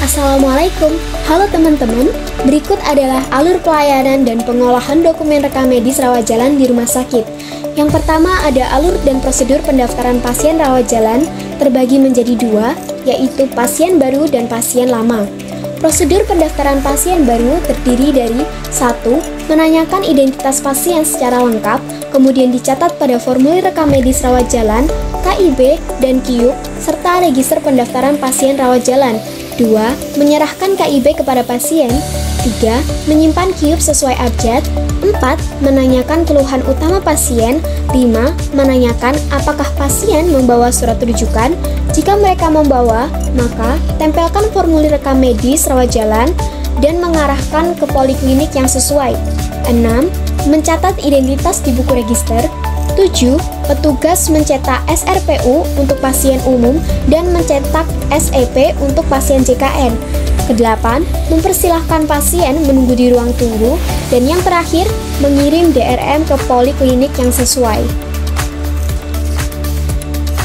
Assalamualaikum, halo teman-teman. Berikut adalah alur pelayanan dan pengolahan dokumen rekam medis rawat jalan di rumah sakit. Yang pertama ada alur dan prosedur pendaftaran pasien rawat jalan terbagi menjadi dua, yaitu pasien baru dan pasien lama. Prosedur pendaftaran pasien baru terdiri dari 1. Menanyakan identitas pasien secara lengkap, kemudian dicatat pada formulir rekam medis rawat jalan, KIB, dan KIUP, serta register pendaftaran pasien rawat jalan. 2. Menyerahkan KIB kepada pasien. 3. Menyimpan KIUP sesuai abjad. 4. Menanyakan keluhan utama pasien. 5. Menanyakan apakah pasien membawa surat rujukan. Jika mereka membawa, maka tempelkan formulir rekam medis rawat jalan dan mengarahkan ke poliklinik yang sesuai. 6. Mencatat identitas di buku register. 7. Petugas mencetak SRPU untuk pasien umum dan mencetak SEP untuk pasien JKN. Ke-8. Mempersilahkan pasien menunggu di ruang tunggu. Dan yang terakhir, mengirim DRM ke poliklinik yang sesuai.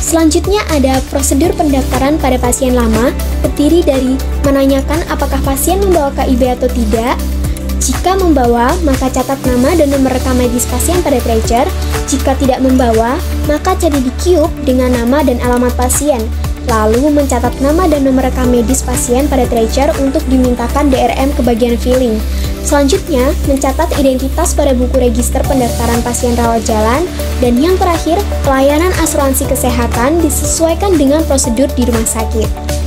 Selanjutnya ada prosedur pendaftaran pada pasien lama, terdiri dari menanyakan apakah pasien membawa KIB atau tidak. Jika membawa, maka catat nama dan nomor rekam medis pasien pada tracer. Jika tidak membawa, maka cari di KIUP dengan nama dan alamat pasien. Lalu mencatat nama dan nomor rekam medis pasien pada tracer untuk dimintakan DRM ke bagian filling. Selanjutnya, mencatat identitas pada buku register pendaftaran pasien rawat jalan. Dan yang terakhir, pelayanan asuransi kesehatan disesuaikan dengan prosedur di rumah sakit.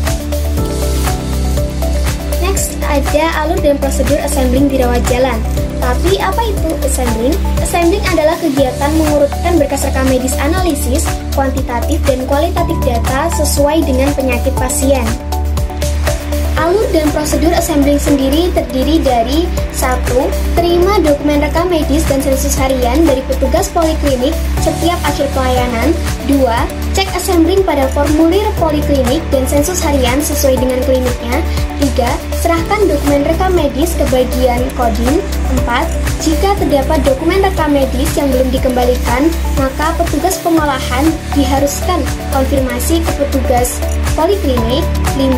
Ada alur dan prosedur assembling di rawat jalan. Tapi apa itu assembling? Assembling adalah kegiatan mengurutkan berkas rekam medis analisis, kuantitatif dan kualitatif data sesuai dengan penyakit pasien. Alur dan prosedur assembling sendiri terdiri dari 1. Terima dokumen rekam medis dan sensus harian dari petugas poliklinik setiap akhir pelayanan. 2. Cek assembling pada formulir poliklinik dan sensus harian sesuai dengan kliniknya. 3. Serahkan dokumen rekam medis ke bagian coding. 4. Jika terdapat dokumen rekam medis yang belum dikembalikan, maka petugas pengolahan diharuskan konfirmasi ke petugas poliklinik. 5.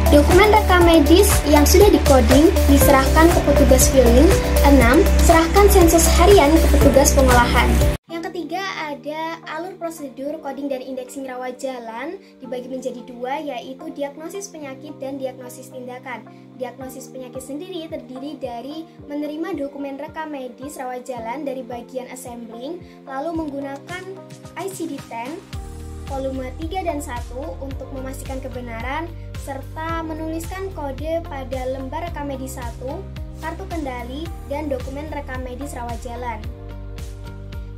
Dokumen rekam medis yang sudah dikoding diserahkan ke petugas filling. 6. Serahkan sensus harian ke petugas pengolahan. Yang ketiga ada alur prosedur coding dan indexing rawat jalan dibagi menjadi dua, yaitu diagnosis penyakit dan diagnosis tindakan. Diagnosis penyakit sendiri terdiri dari menerima dokumen rekam medis rawat jalan dari bagian assembling, lalu menggunakan ICD-10 volume 3 dan 1 untuk memastikan kebenaran, serta menuliskan kode pada lembar rekam medis 1, kartu kendali, dan dokumen rekam medis rawat jalan.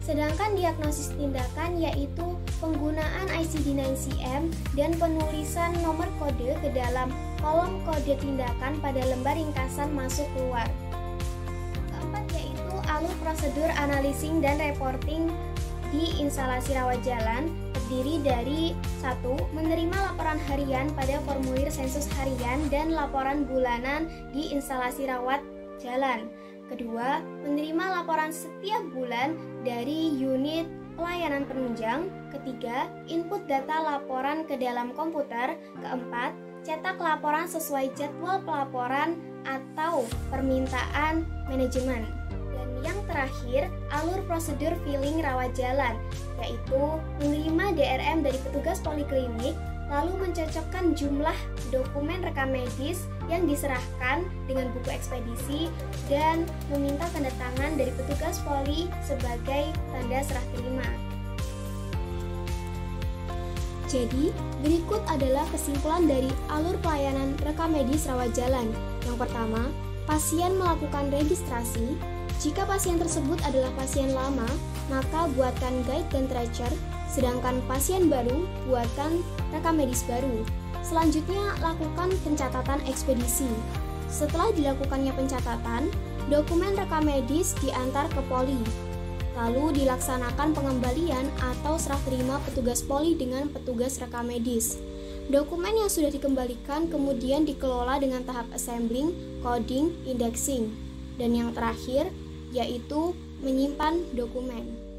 Sedangkan diagnosis tindakan yaitu penggunaan ICD-9-CM dan penulisan nomor kode ke dalam kolom kode tindakan pada lembar ringkasan masuk keluar. Keempat yaitu alur prosedur analyzing dan reporting di instalasi rawat jalan terdiri dari 1. Menerima laporan harian pada formulir sensus harian dan laporan bulanan di instalasi rawat jalan. Kedua, menerima laporan setiap bulan dari unit pelayanan penunjang. Ketiga, input data laporan ke dalam komputer. Keempat, cetak laporan sesuai jadwal pelaporan atau permintaan manajemen. Dan yang terakhir, alur prosedur filling rawat jalan, yaitu menerima DRM dari petugas poliklinik, lalu mencocokkan jumlah dokumen rekam medis yang diserahkan dengan buku ekspedisi dan meminta tanda tangan dari petugas poli sebagai tanda serah terima. Jadi, berikut adalah kesimpulan dari alur pelayanan rekam medis rawat jalan. Yang pertama, pasien melakukan registrasi. Jika pasien tersebut adalah pasien lama, maka buatkan guide dan tracer, sedangkan pasien baru buatkan rekam medis baru. Selanjutnya, lakukan pencatatan ekspedisi. Setelah dilakukannya pencatatan, dokumen rekam medis diantar ke poli. Lalu dilaksanakan pengembalian atau serah terima petugas poli dengan petugas rekam medis. Dokumen yang sudah dikembalikan kemudian dikelola dengan tahap assembling, coding, indexing. Dan yang terakhir, yaitu menyimpan dokumen.